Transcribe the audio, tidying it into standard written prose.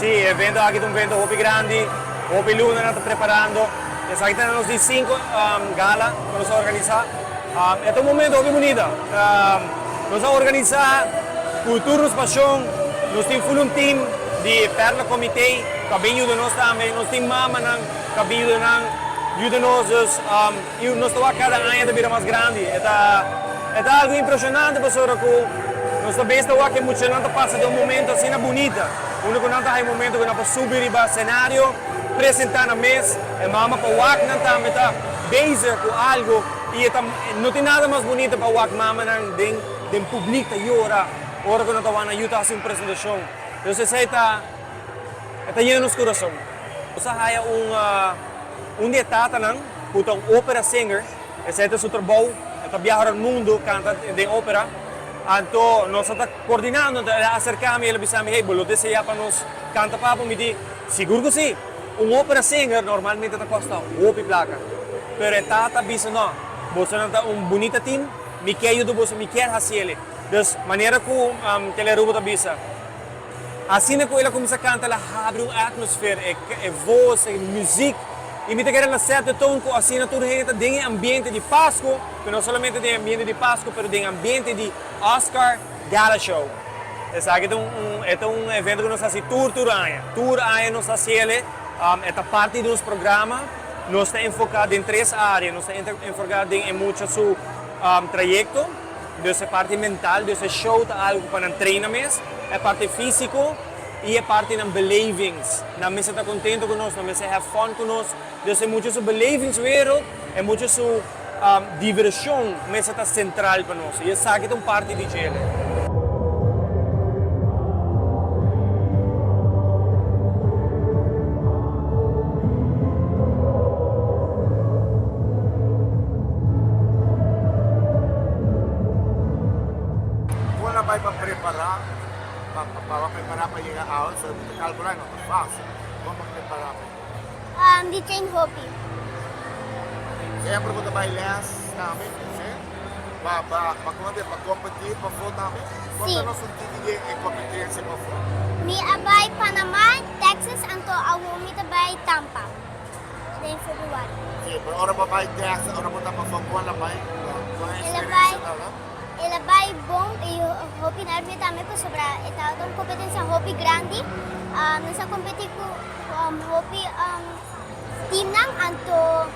Sì, evento aqui um evento Hopi grande, Hopi Luna nós preparando. Essa aqui temos de 5 gala que nós organizar. É um momento Hopi bonito. Nós organizar cultura, paixão. Nós temos um time de perla comitê que vem ajuda nós também. Nós temos mama que vem ajuda nós. E nós estamos cada ano de vida mais grande. É algo impressionante, pessoal, que nós também estamos aqui emocionando passa de um momento assim bonito. Uno que não tem momento que nós subir para o cenário, apresentar na mesa, e mama para o WAC não está bezig com algo e não tem nada mais bonito para o WAC mama den público e ora que nós estamos na ajuda a fazer uma apresentação. Então isso está lleno de coração. Nós temos detata não, puta ópera singer, esse é o seu trabalho, está viajando no mundo, canta de ópera. Então, nós estamos coordenando, acercamos e ele disse, hey, bolo, deseja para nós cantar para mim. Seguro que sim. Ópera singer normalmente custa Hopi placa. Mas está dizendo, não, você não tem bonito time, me quer ajudar você, me quer fazer. Então, maneira que ele rubo da bisa. Assim que ele começa a cantar, ela abre uma atmosfera, voz, música. E me quer na certa tom que assim tudo tem ambiente de Páscoa, mas não somente tem ambiente de Páscoa, mas tem ambiente de Oscar Gala Show. Esse aqui é um evento que nós fazemos tour ano. Tour ano nós fazemos, é parte do nosso programa. Nós estamos enfocados em 3 áreas. Nós estamos enfocados em muito seu trajeto, dessa parte mental, desse show, algo para treinamento, a parte física e a parte de belevings. Na mesa está contente conosco, na mesa have fun conosco. Dus é muito sobre belevingswereld, é muito sobre diversão, a mesa está central para nós. E essa aqui é uma parte de Chile. Quando vai para preparar para chegar a hora, você calcular não é fácil. Como preparar? De train Hopi. Sempre quando vai lens namin, para competir para foto namin. Quando nós sentimos em competência para foto? Mi abay Panama, Texas, anto awumi tabay Tampa. Then February. Sim, pero ora para Texas, ora para foto quando vai? Ilabay bom e Hopi na arbitra também para sobra itong competência Hopi grande. Nasa competi ko Hopi team nang anto